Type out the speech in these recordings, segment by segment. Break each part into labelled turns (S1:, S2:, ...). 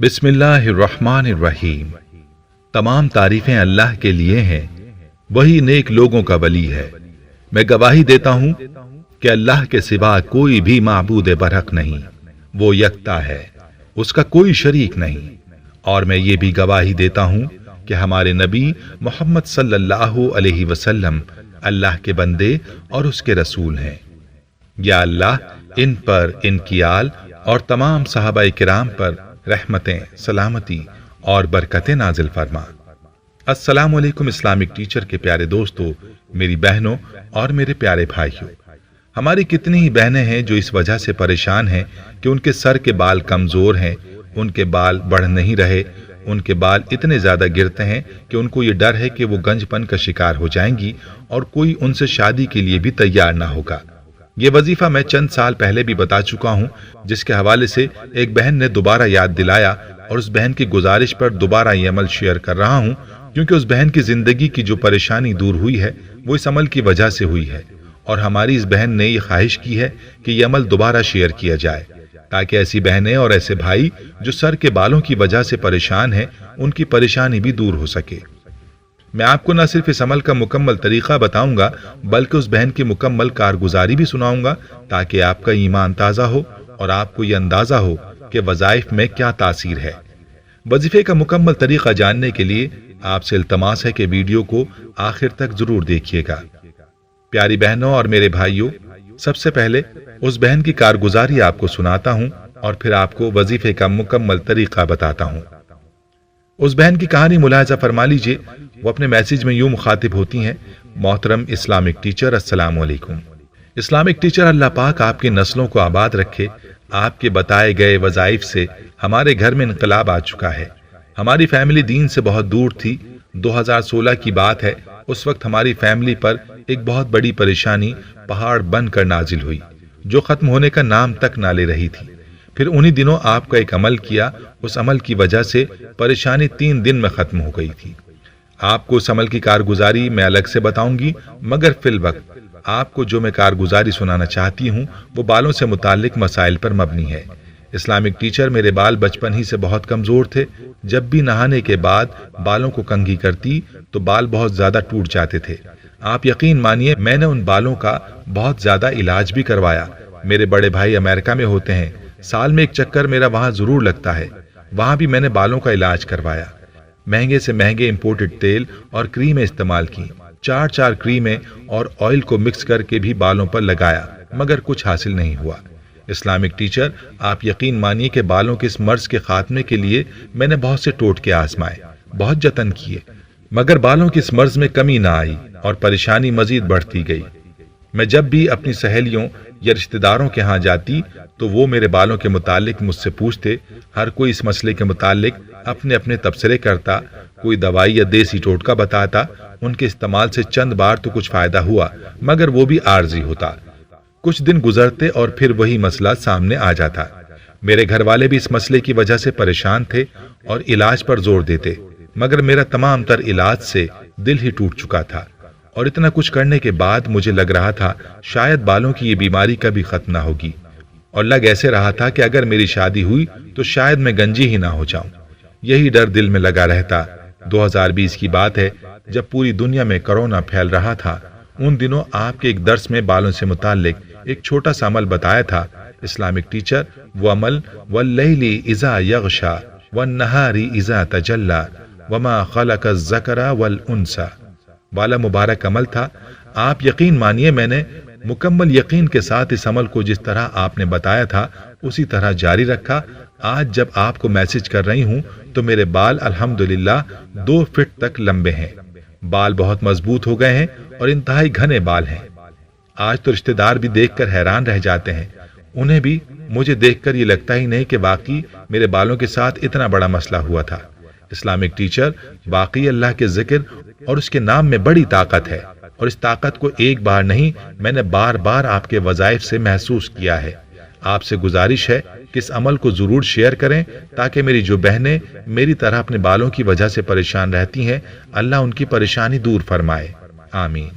S1: बिस्मिल्लाहिर्रहमानिर्रहीम। तमाम तारीफें अल्लाह के लिए हैं, वही नेक लोगों का वली है। मैं गवाही देता हूं कि अल्लाह के सिवा कोई भी माबूद बरहक नहीं, वो यकता है, उसका कोई शरीक नहीं। और मैं ये भी गवाही देता हूं कि हमारे नबी मोहम्मद सल्लल्लाहु अलैहि वसल्लम अल्लाह के बंदे और उसके रसूल हैं। या अल्लाह इन पर, इनकी आल और तमाम सहाबा किराम पर रहमतें, सलामती और बरकतें नाजिल फरमा। अस्सलामु अलैकुम इस्लामिक टीचर के प्यारे दोस्तों, मेरी बहनों और मेरे प्यारे भाइयों। हमारी कितनी ही बहनें हैं जो इस वजह से परेशान हैं कि उनके सर के बाल कमजोर हैं, उनके बाल बढ़ नहीं रहे, उनके बाल इतने ज्यादा गिरते हैं कि उनको ये डर है कि वो गंजपन का शिकार हो जाएंगी और कोई उनसे शादी के लिए भी तैयार ना होगा। ये वजीफा मैं चंद साल पहले भी बता चुका हूँ, जिसके हवाले से एक बहन ने दोबारा याद दिलाया और उस बहन की गुजारिश पर दोबारा ये अमल शेयर कर रहा हूँ, क्योंकि उस बहन की जिंदगी की जो परेशानी दूर हुई है वो इस अमल की वजह से हुई है। और हमारी इस बहन ने ये ख्वाहिश की है कि ये अमल दोबारा शेयर किया जाए, ताकि ऐसी बहनें और ऐसे भाई जो सर के बालों की वजह से परेशान हैं, उनकी परेशानी भी दूर हो सके। मैं आपको न सिर्फ इस अमल का मुकम्मल तरीका बताऊंगा, बल्कि उस बहन की मुकम्मल कारगुजारी भी सुनाऊंगा, ताकि आपका ईमान ताज़ा हो और आपको ये अंदाज़ा हो कि वज़ाइफ में क्या तासीर है। वजीफे का मुकम्मल तरीका जानने के लिए आपसे इल्तमास है कि वीडियो को आखिर तक जरूर देखिएगा। प्यारी बहनों और मेरे भाइयों, सबसे पहले उस बहन की कारगुजारी आपको सुनाता हूँ और फिर आपको वजीफे का मुकम्मल तरीका बताता हूँ। उस बहन की कहानी मुलाहिजा फरमा लीजिए। वो अपने मैसेज में यूं मुखातिब होती हैं, मोहतरम इस्लामिक टीचर, अस्सलामु अलैकुम। इस्लामिक टीचर, अल्लाह पाक आपकी नस्लों को आबाद रखे। आपके बताए गए वज़ाइफ से हमारे घर में इनकलाब आ चुका है। हमारी फैमिली दीन से बहुत दूर थी। 2016 की बात है। उस वक्त हमारी फैमिली पर एक बहुत बड़ी परेशानी पहाड़ बनकर नाजिल हुई, जो खत्म होने का नाम तक ना ले रही थी। फिर उन्हीं दिनों आपका एक अमल किया, उस अमल की वजह से परेशानी 3 दिन में खत्म हो गई थी। आपको उस अमल की कारगुजारी मैं अलग से बताऊंगी, मगर फिल वक्त आपको जो मैं कारगुजारी सुनाना चाहती हूँ वो बालों से मुताल्लिक मसाइल पर मबनी है। इस्लामिक टीचर, मेरे बाल बचपन ही से बहुत कमजोर थे। जब भी नहाने के बाद बालों को कंघी करती तो बाल बहुत ज्यादा टूट जाते थे। आप यकीन मानिए, मैंने उन बालों का बहुत ज्यादा इलाज भी करवाया। मेरे बड़े भाई अमेरिका में होते हैं, साल में एक चक्कर मेरा वहां जरूर लगता है। वहां भी मैंने बालों का इलाज करवाया। महंगे से महंगे इंपोर्टेड तेल और क्रीमें इस्तेमाल की, 4 क्रीमें और ऑयल को मिक्स करके भी बालों पर लगाया, मगर कुछ हासिल नहीं हुआ। इस्लामिक टीचर, आप यकीन मानिए कि बालों के इस मर्ज के खात्मे के लिए मैंने बहुत से टोटके आजमाए, बहुत जतन किए, मगर बालों की इस मर्ज में कमी ना आई और परेशानी मजीद बढ़ती गई। मैं जब भी अपनी सहेलियों या रिश्तेदारों के यहाँ जाती तो वो मेरे बालों के मुतालिक मुझसे पूछते। हर कोई इस मसले के मुतालिक अपने अपने तबसरे करता, कोई दवाई या देसी टोटका बताता। उनके इस्तेमाल से चंद बार तो कुछ फायदा हुआ, मगर वो भी आर्जी होता। कुछ दिन गुजरते और फिर वही मसला सामने आ जाता। मेरे घर वाले भी इस मसले की वजह से परेशान थे और इलाज पर जोर देते, मगर मेरा तमाम तर इलाज से दिल ही टूट चुका था। और इतना कुछ करने के बाद मुझे लग रहा था शायद बालों की ये बीमारी कभी खत्म ना होगी। और लग ऐसे रहा था कि अगर मेरी शादी हुई तो शायद मैं गंजी ही ना हो जाऊं। यही डर दिल में लगा रहता। 2020 की बात है, जब पूरी दुनिया में कोरोना फैल रहा था। उन दिनों आपके एक दर्स में बालों से मुताल्लिक एक छोटा सा अमल बताया था। इस्लामिक टीचर, वो अमल वल्लैली इज़ा यग़शा वन्नहारी इज़ा तजल्ला वमा खलक़ ज़करा वल उन्सा वाला मुबारक अमल था। आप यकीन मानिए, मैंने मुकम्मल यकीन के साथ इस अमल को जिस तरह आपने बताया था उसी तरह जारी रखा। आज जब आपको मैसेज कर रही हूँ तो मेरे बाल अल्हम्दुलिल्लाह 2 फीट तक लंबे हैं। बाल बहुत मजबूत हो गए हैं और इंतहाई घने बाल हैं। आज तो रिश्तेदार भी देखकर हैरान रह जाते हैं। उन्हें भी मुझे देखकर ये लगता ही नहीं कि वाकई मेरे बालों के साथ इतना बड़ा मसला हुआ था। इस्लामिक टीचर, वाकई अल्लाह के जिक्र और उसके नाम में बड़ी ताकत है, और इस ताकत को एक बार नहीं, मैंने बार बार आपके वज़ाइफ से महसूस किया है। आपसे गुजारिश है कि इस अमल को जरूर शेयर करें, ताकि मेरी जो बहनें मेरी तरह अपने बालों की वजह से परेशान रहती हैं, अल्लाह उनकी परेशानी दूर फरमाए। आमीन।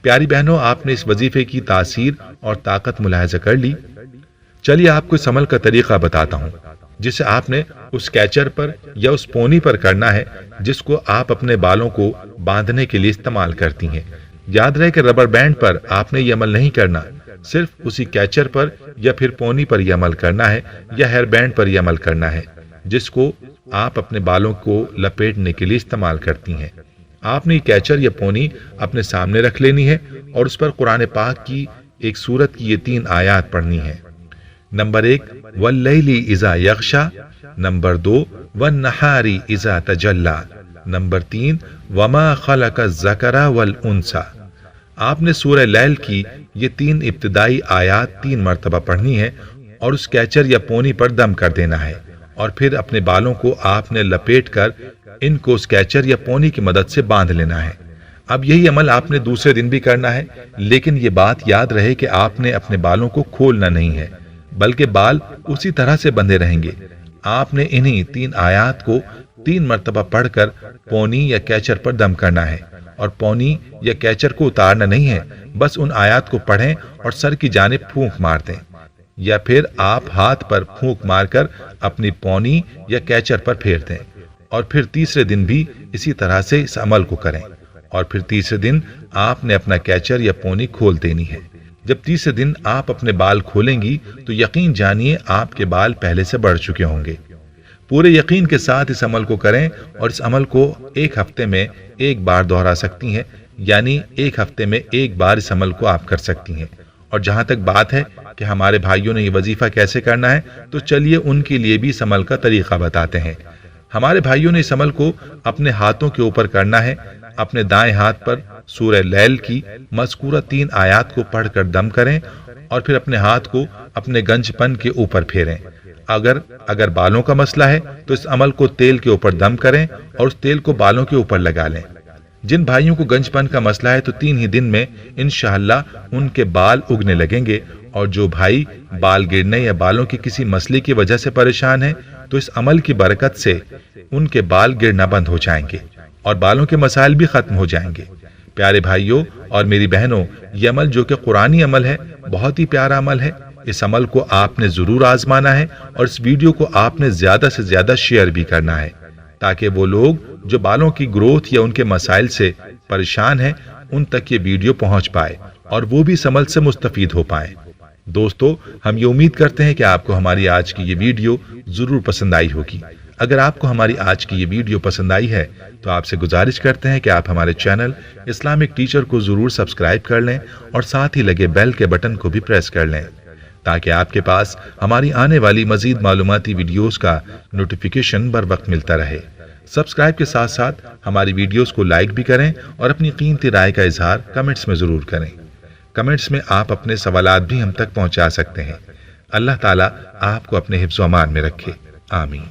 S1: प्यारी बहनों, आपने इस वजीफे की तासीर और ताकत मुलाहिजा कर ली। चलिए आपको इस अमल का तरीका बताता हूँ। جسے آپ نے اس کیچر پر یا اس پونی پر کرنا ہے جس کو آپ اپنے بالوں کو باندھنے کے لیے استعمال کرتی ہیں۔ یاد رہے کہ ربر بینڈ پر آپ نے یہ عمل نہیں کرنا، صرف اسی کیچر پر یا پھر پونی پر یہ عمل کرنا ہے یا ہیئر بینڈ پر یہ عمل کرنا ہے جس کو آپ اپنے بالوں کو لپیٹنے کے لیے استعمال کرتی ہیں۔ آپ نے یہ کیچر یا پونی اپنے سامنے رکھ لینی ہے اور اس پر قرآن پاک کی ایک سورت کی یہ 3 آیات پڑھنی ہے۔ نمبر 1 واللیل اذا یغشا، نمبر 2 والنہار اذا تجلی، نمبر 3 وما خلق الذکر والانثی۔ آپ نے سورہ لیل کی یہ 3 ابتدائی آیات 3 مرتبہ پڑھنی ہے اور اس کیچر یا پونی پر دم کر دینا ہے، اور پھر اپنے بالوں کو آپ نے لپیٹ کر ان کو اس کیچر یا پونی کی مدد سے باندھ لینا ہے۔ اب یہی عمل آپ نے دوسرے دن بھی کرنا ہے، لیکن یہ بات یاد رہے کہ آپ نے اپنے بالوں کو کھولنا نہیں ہے، بلکہ بال اسی طرح سے بندھے رہیں گے۔ آپ نے انہی 3 آیات کو 3 مرتبہ پڑھ کر پونی یا کیچر پر دم کرنا ہے، اور پونی یا کیچر کو اتارنا نہیں ہے، بس ان آیات کو پڑھیں اور سر کی جانب پھونک مار دیں، یا پھر آپ ہاتھ پر پھونک مار کر اپنی پونی یا کیچر پر پھیر دیں، اور پھر تیسرے دن بھی اسی طرح سے اس عمل کو کریں، اور پھر تیسرے دن آپ نے اپنا کیچر یا پونی کھول دینی ہے۔ جب تیسرے دن آپ اپنے بال کھولیں گی تو یقین جانیے آپ کے بال پہلے سے بڑھ چکے ہوں گے۔ پورے یقین کے ساتھ اس عمل کو کریں، اور اس عمل کو 1 ہفتے میں 1 بار دہرا سکتی ہیں، یعنی 1 ہفتے میں 1 بار اس عمل کو آپ کر سکتی ہیں۔ اور جہاں تک بات ہے کہ ہمارے بھائیوں نے یہ وظیفہ کیسے کرنا ہے، تو چلیے ان کے لیے بھی اس عمل کا طریقہ بتاتے ہیں۔ ہمارے بھائیوں نے اس عمل کو اپنے ہاتھوں کے اوپر کرنا ہے۔ اپنے دائیں ہاتھ پر سورہ لیل کی مذکورہ 3 آیات کو پڑھ کر دم کریں، اور پھر اپنے ہاتھ کو اپنے گنج پن کے اوپر پھیریں۔ اگر بالوں کا مسئلہ ہے تو اس عمل کو تیل کے اوپر دم کریں اور اس تیل کو بالوں کے اوپر لگا لیں۔ جن بھائیوں کو گنج پن کا مسئلہ ہے تو 3 ہی دن میں انشاءاللہ ان کے بال اگنے لگیں گے، اور جو بھائی بال گرنے یا بالوں کے کسی مسئلے کی وجہ سے پریشان ہیں تو اس عمل کی برکت سے ان کے بال گرنا بند ہو جائیں گے اور بالوں کے مسائل بھی ختم ہو جائیں گے۔ پیارے بھائیوں اور میری بہنوں، یہ عمل جو کہ قرآنی عمل ہے، بہت ہی پیارا عمل ہے۔ اس عمل کو آپ نے ضرور آزمانا ہے، اور اس ویڈیو کو آپ نے زیادہ سے زیادہ شیئر بھی کرنا ہے، تاکہ وہ لوگ جو بالوں کی گروتھ یا ان کے مسائل سے پریشان ہیں ان تک یہ ویڈیو پہنچ پائے اور وہ بھی اس عمل سے مستفید ہو پائیں۔ دوستو، ہم یہ امید کرتے ہیں کہ آپ کو ہماری آج کی یہ ویڈیو ضرور پسند آئی ہوگی۔ اگر آپ کو ہماری آج کی یہ ویڈیو پسند آئی ہے تو آپ سے گزارش کرتے ہیں کہ آپ ہمارے چینل اسلامک ٹیچر کو ضرور سبسکرائب کر لیں اور ساتھ ہی لگے بیل کے بٹن کو بھی پریس کر لیں، تاکہ آپ کے پاس ہماری آنے والی مزید معلوماتی ویڈیوز کا نوٹیفیکیشن بر وقت ملتا رہے۔ سبسکرائب کے ساتھ ساتھ ہماری ویڈیوز کو لائک بھی کریں اور اپنی قیمتی رائے کا اظہار کمنٹس میں ضرور کریں۔ کمنٹس میں آپ اپنے سوالات بھی ہم تک پہنچا سکتے ہیں۔ اللہ تعالیٰ آپ کو اپنے حفظ و امان میں رکھے، آمین۔